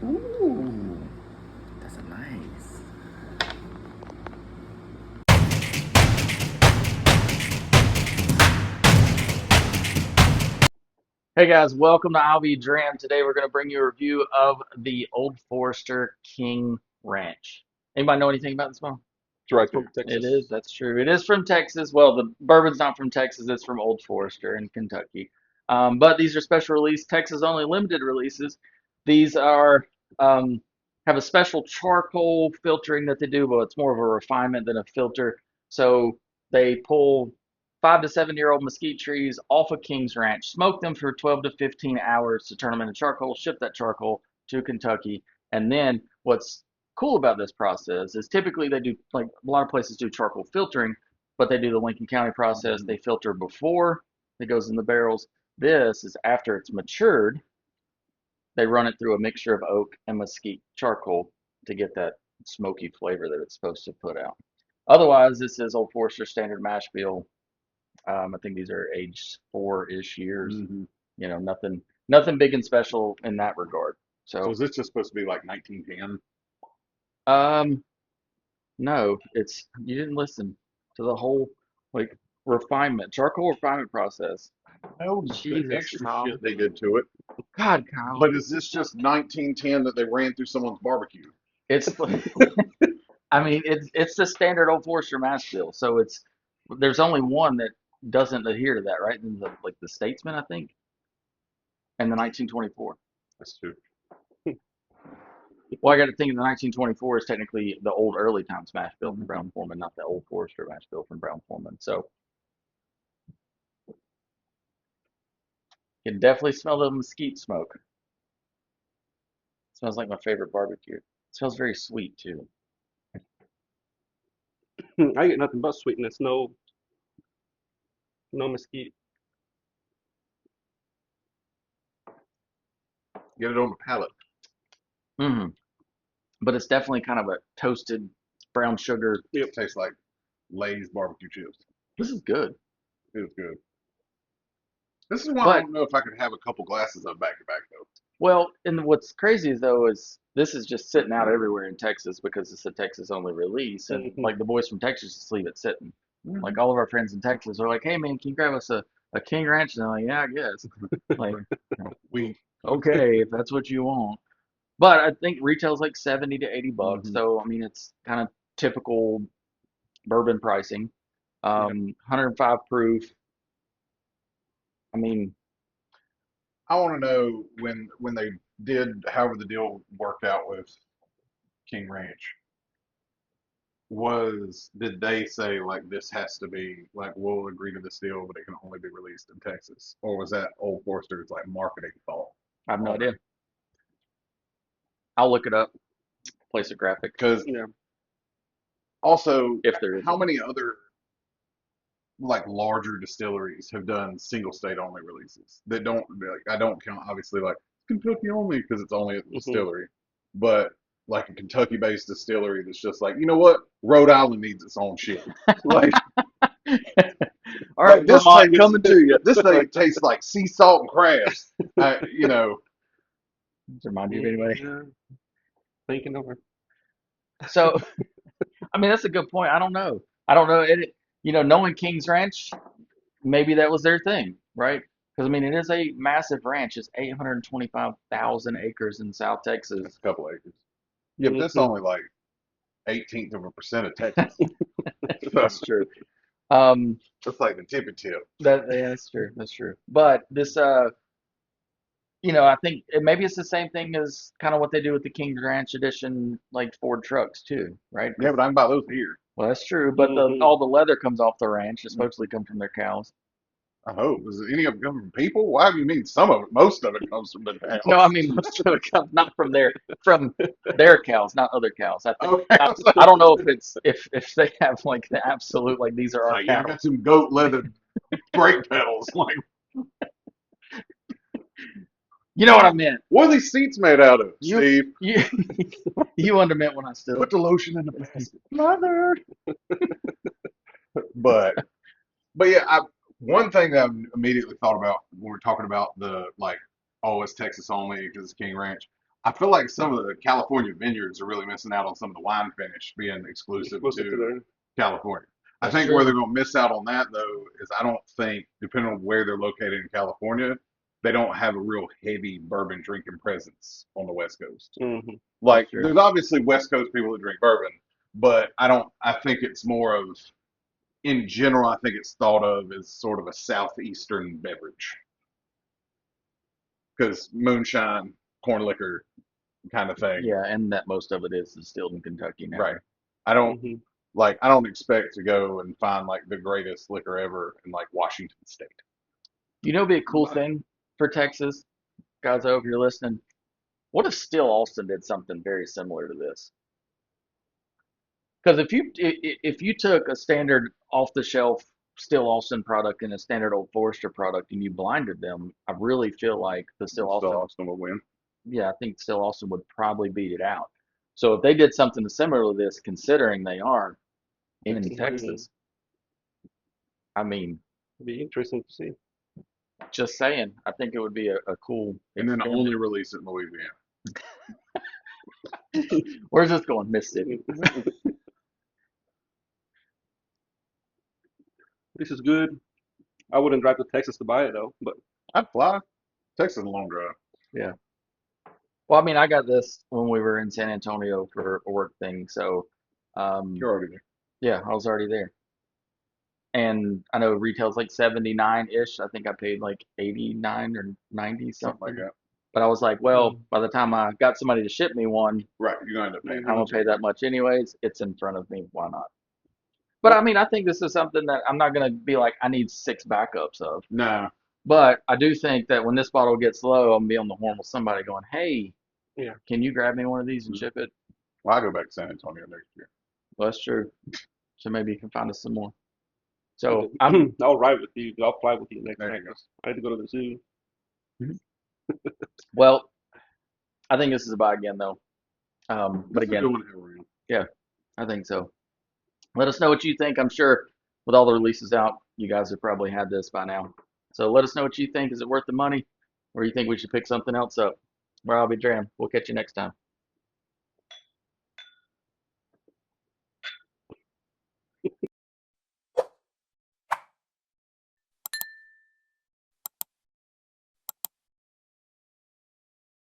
Ooh, that's a nice. Hey guys, welcome to I'll Be Drammed. Today we're going to bring you a review of the Old Forester King Ranch. Anybody know anything about this one? It's right It from is, Texas. that's true. It is from Texas. Well, the bourbon's not from Texas, it's from Old Forester in Kentucky. But these are special release, Texas only limited releases. These are have a special charcoal filtering that they do, but it's more of a refinement than a filter. So they pull 5 to 7 year old mesquite trees off of King's Ranch, smoke them for 12 to 15 hours to turn them into charcoal, ship that charcoal to Kentucky, and then what's cool about this process is typically they do, like a lot of places do charcoal filtering, but they do the Lincoln County process. They filter before it goes in the barrels. This is after it's matured. They run it through a mixture of oak and mesquite charcoal to get that smoky flavor that it's supposed to put out. Otherwise, this is Old Forester Standard Mash Bill. I think these are aged 4-ish years. Hmm. Nothing big and special in that regard. So So, is this just supposed to be like 1910? um, no, it's you didn't listen to the whole like refinement, charcoal refinement process. Hell, the Jesus, extra Kyle. shit they did to it. God, Kyle. But is this just 1910 that they ran through someone's barbecue? It's I mean, it's the standard Old Forester mash bill. So it's there's only one that doesn't adhere to that, right? And the Statesman, I think, and the 1924. That's true. Well, I got to think the 1924 is technically the old early time smash bill from Brown Foreman, not the old Forester mash bill from Brown Foreman. So you can definitely smell the mesquite smoke. It smells like my favorite barbecue. It smells very sweet too. I get nothing but sweetness, no mesquite. Get it on the palate. Hmm. But it's definitely kind of a toasted brown sugar. It tastes like Lay's barbecue chips. This is good. It's good. This is why I But don't know if I could have a couple glasses of back to back though. well, and what's crazy though is this is just sitting out everywhere in Texas because it's a Texas only release, and Hmm. like the boys from Texas just leave it sitting. Mhm. Like all of our friends in Texas are like, "Hey man, can you grab us a King Ranch?" And I'm like, "Yeah, I guess." Like, We. okay, if that's what you want. But I think retail's like 70 to 80 bucks. Hmm. So I mean, it's kind of typical bourbon pricing. Yeah. 105 proof. I mean, I want to know when they did however the deal worked out with King Ranch. Did they say like this has to be like we'll agree to this deal, but it can only be released in Texas, or was that Old Forster's like marketing thought I have no on it? idea. I'll look it up, place a graphic Because Yeah. also, if there is how one. many other like larger distilleries have done single state only releases that don't like I don't count obviously like Kentucky only because it's only a Hmm. distillery, but like a Kentucky based distillery that's just like you know what Rhode Island needs its own shit. Like All right, like Vermont, coming to you. this thing Like, tastes like sea salt and crabs. You know, does it remind you of anybody? Yeah. Thinking over. So, I mean, that's a good point. I don't know. I don't know. Knowing King's Ranch, maybe that was their thing, right? Because I mean, it is a massive ranch. It's 825,000 acres in South that's Texas. a couple acres. Yeah, but that's Hmm. only like 1/18% of Texas. So That's true. Um, that's like the tippy tip. yeah, that's true. That's true. But this, I think maybe it's the same thing as kind of what they do with the King's Ranch edition, like Ford trucks too, right? Yeah, Because but I can buy those here. well, that's true. But the Hmm. all the leather comes off the ranch. It supposedly come from their cows. I hope. Does any of it come from people? Why do you mean some of it? Most of it comes from the No, I cows. mean most of it comes not from their cows, not other cows. I think Okay, I, I'm sorry. I don't know if it's if they have like the absolute like these are It's our like, yeah, I got cows. some goat leather brake pedals. Like, You know what I meant. what are these seats made out of, You Steve? you you undermeant when I stood. Put the lotion in the basket. Mother. But, but yeah, one thing that I immediately thought about when we're talking about the like, oh, it's Texas only because it's King Ranch. I feel like some of the California vineyards are really missing out on some of the wine finish being exclusive Exclusive to to their. California. I That's think where they're true. going to miss out on that though is I don't think, depending on where they're located in California, they don't have a real heavy bourbon drinking presence on the West Coast. Mm-hmm. That's Like, true. there's obviously West Coast people that drink bourbon, but I don't. I think it's more of, in general, I think it's thought of as sort of a southeastern beverage because moonshine, corn liquor, kind of thing. Yeah, and that most of it is distilled in Kentucky now. Right. I don't Mm-hmm. like. I don't expect to go and find like the greatest liquor ever in like Washington State. You know, it'd be a cool But thing for Texas, guys. I hope you're listening. What if Still Austin did something very similar to this? Because if you took a standard off the shelf Still Austin product and a standard Old Forester product and you blinded them, I really feel like the Still still Austin, Austin will win. yeah, I think Still Austin would probably beat it out. So if they did something similar to this, considering they are in Mm-hmm. Texas, I mean, Be interesting to see. just saying, I think it would be a cool And then experiment. only release it in Louisiana. Where's this going? Mississippi. This is good. I wouldn't drive to Texas to buy it though, but I'd fly. Texas is a long drive. Yeah. Well, I mean, I got this when we were in San Antonio for a work thing, so um, You're already there. yeah, I was already there. And I know retail's like 79-ish. I think I paid like 89 or 90 Something like something. that. But I was like, well, by the time I got somebody to ship me one, Right. You're going to end up paying I'm how gonna much pay that anyway. much anyways. It's in front of me. Why not? But I mean, I think this is something that I'm not gonna be like, I need 6 backups of. No. But I do think that when this bottle gets low, I'm gonna be on the horn with somebody going, hey, yeah. can you grab me one of these and ship it? Well, I'll go back to San Antonio next year. Well, that's true. So maybe you can find us some more. So I'm I'll ride with you. I'll fly with you next There time. you go. I had to go to the zoo. well. I think this is a buy again though. But This is a again, good one to have around. yeah, I think so. Let us know what you think. I'm sure with all the releases out, you guys have probably had this by now. So let us know what you think. Is it worth the money, or you think we should pick something else up? Where I'll be Dram. We'll catch you next time.